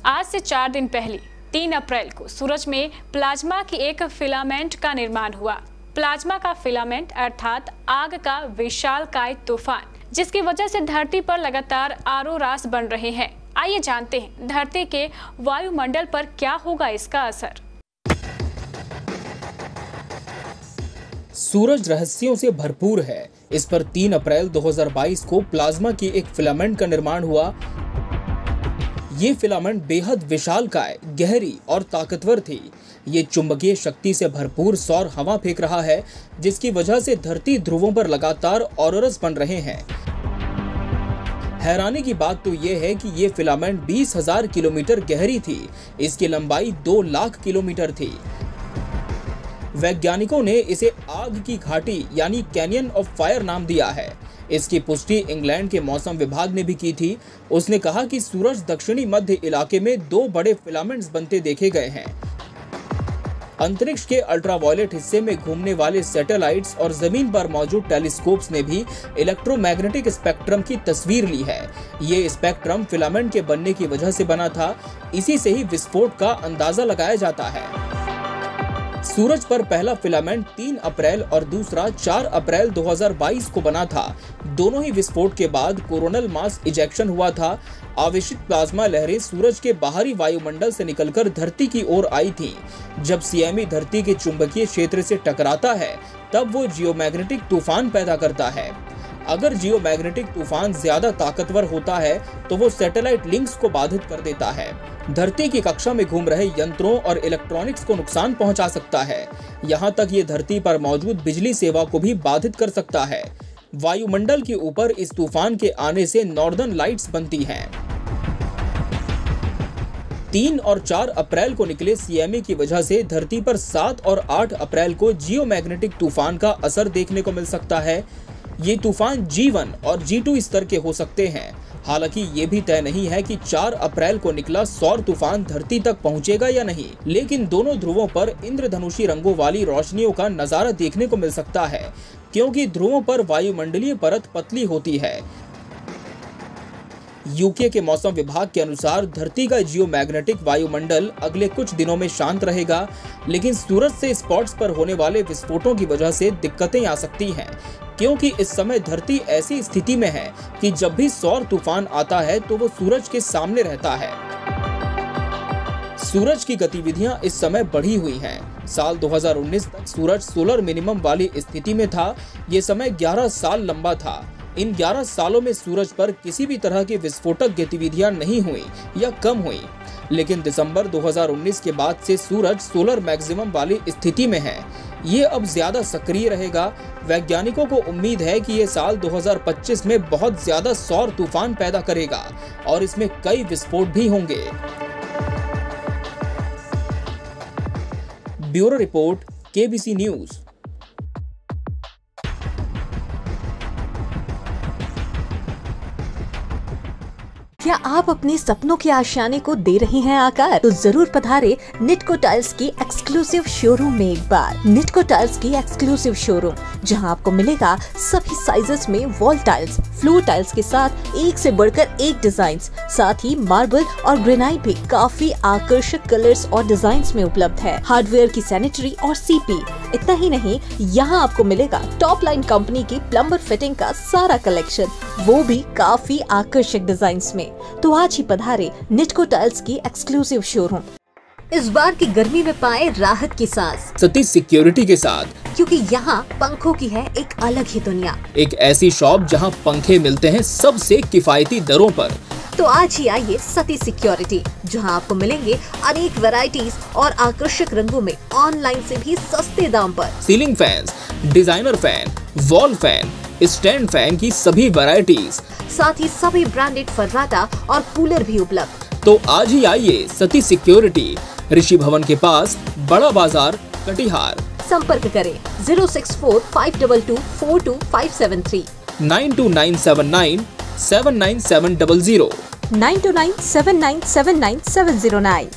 आज से 4 दिन पहले 3 अप्रैल को सूरज में प्लाज्मा की एक फिलामेंट का निर्माण हुआ। प्लाज्मा का फिलामेंट अर्थात आग का विशालकाय तूफान, जिसकी वजह से धरती पर लगातार आरोरास बन रहे हैं। आइए जानते हैं धरती के वायुमंडल पर क्या होगा इसका असर। सूरज रहस्यों से भरपूर है। इस पर 3 अप्रैल 2022 को प्लाज्मा की एक फिलामेंट का निर्माण हुआ। ये फिलामेंट बेहद विशालकाय, गहरी और ताकतवर थी। ये चुंबकीय शक्ति से भरपूर सौर हवा फेंक रहा है, जिसकी वजह से धरती ध्रुवों पर लगातार ऑरोरस बन रहे हैं। हैरानी की बात तो ये है कि ये फिलामेंट 20,000 किलोमीटर गहरी थी। इसकी लंबाई 2 लाख किलोमीटर थी। वैज्ञानिकों ने इसे आग की घाटी यानी कैनियन ऑफ फायर नाम दिया है। इसकी पुष्टि इंग्लैंड के मौसम विभाग ने भी की थी। उसने कहा कि सूरज दक्षिणी मध्य इलाके में 2 बड़े फिलामेंट्स बनते देखे गए हैं। अंतरिक्ष के अल्ट्रावायलेट हिस्से में घूमने वाले सैटेलाइट्स और जमीन पर मौजूद टेलीस्कोप्स ने भी इलेक्ट्रोमैग्नेटिक स्पेक्ट्रम की तस्वीर ली है। ये स्पेक्ट्रम फिलामेंट के बनने की वजह से बना था। इसी से ही विस्फोट का अंदाजा लगाया जाता है। सूरज पर पहला फिलामेंट 3 अप्रैल और दूसरा 4 अप्रैल 2022 को बना था। दोनों ही विस्फोट के बाद कोरोनल मास इजेक्शन हुआ था। आवेशित प्लाज्मा लहरें सूरज के बाहरी वायुमंडल से निकलकर धरती की ओर आई थीं। जब सीएमई धरती के चुंबकीय क्षेत्र से टकराता है, तब वो जियोमैग्नेटिक तूफान पैदा करता है। अगर जियोमैग्नेटिक तूफान ज्यादा ताकतवर होता है तो वो सैटेलाइट लिंक्स को बाधित कर देता है। धरती की कक्षा में घूम रहे यंत्रों और इलेक्ट्रॉनिक्स को नुकसान पहुंचा सकता है। यहाँ तक ये धरती पर मौजूद बिजली सेवा को भी बाधित कर सकता है। वायुमंडल के ऊपर इस तूफान के आने से नॉर्दर्न लाइट्स बनती हैं। 3 और 4 अप्रैल को निकले सीएमई की वजह से धरती पर 7 और 8 अप्रैल को जियोमैग्नेटिक तूफान का असर देखने को मिल सकता है। ये तूफान G1 और G2 स्तर के हो सकते हैं। हालांकि ये भी तय नहीं है कि 4 अप्रैल को निकला सौर तूफान धरती तक पहुंचेगा या नहीं, लेकिन दोनों ध्रुवों पर इंद्रधनुषी रंगों वाली रोशनियों का नजारा देखने को मिल सकता है, क्योंकि ध्रुवों पर वायुमंडलीय परत पतली होती है। यूके के मौसम विभाग के अनुसार धरती का जियोमैग्नेटिक वायुमंडल अगले कुछ दिनों में शांत रहेगा, लेकिन सूरज से स्पॉट्स पर होने वाले विस्फोटों की वजह से दिक्कतें आ सकती हैं, क्योंकि इस समय धरती ऐसी स्थिति में है कि जब भी सौर तूफान आता है तो वो सूरज के सामने रहता है। सूरज की गतिविधियां इस समय बढ़ी हुई हैं। साल 2019 तक सूरज सोलर मिनिमम वाली स्थिति में था। ये समय 11 साल लंबा था। इन 11 सालों में सूरज पर किसी भी तरह की विस्फोटक गतिविधियां नहीं हुई या कम हुई, लेकिन दिसंबर 2019 के बाद से सूरज सोलर मैक्सिमम वाली स्थिति में है। ये अब ज्यादा सक्रिय रहेगा। वैज्ञानिकों को उम्मीद है कि ये साल 2025 में बहुत ज्यादा सौर तूफान पैदा करेगा और इसमें कई विस्फोट भी होंगे। Bureau report, KBC news. क्या आप अपने सपनों के आशियाने को दे रहे हैं आकार? तो जरूर पधारे निटको टाइल्स की एक्सक्लूसिव शोरूम में एक बार। निटको टाइल्स की एक्सक्लूसिव शोरूम, जहां आपको मिलेगा सभी साइजेस में वॉल टाइल्स, फ्लोर टाइल्स के साथ एक से बढ़कर एक डिजाइन, साथ ही मार्बल और ग्रेनाइट भी काफी आकर्षक कलर्स और डिजाइन में उपलब्ध है। हार्डवेयर की सैनिटरी और सीपी। इतना ही नहीं, यहाँ आपको मिलेगा टॉप लाइन कंपनी की प्लम्बर फिटिंग का सारा कलेक्शन, वो भी काफी आकर्षक डिजाइन में। तो आज ही पधारे निटको टाइल्स की एक्सक्लूसिव शोरूम। इस बार की गर्मी में पाए राहत की सांस सतीश सिक्योरिटी के साथ, क्योंकि यहाँ पंखों की है एक अलग ही दुनिया। एक ऐसी शॉप जहाँ पंखे मिलते हैं सबसे किफायती दरों पर। तो आज ही आइए सतीश सिक्योरिटी, जहाँ आपको मिलेंगे अनेक वैरायटीज और आकर्षक रंगों में ऑनलाइन से भी सस्ते दाम पर। Ceiling fans, designer fan, wall fan, stand fan की सभी वैरायटीज, साथ ही सभी ब्रांडेड फर्राटा और कूलर भी उपलब्ध। तो आज ही आइए सतीश सिक्योरिटी, ऋषि भवन के पास, बड़ा बाजार, कटिहार। संपर्क करें 06452242573, 92979 79700, 92979779709।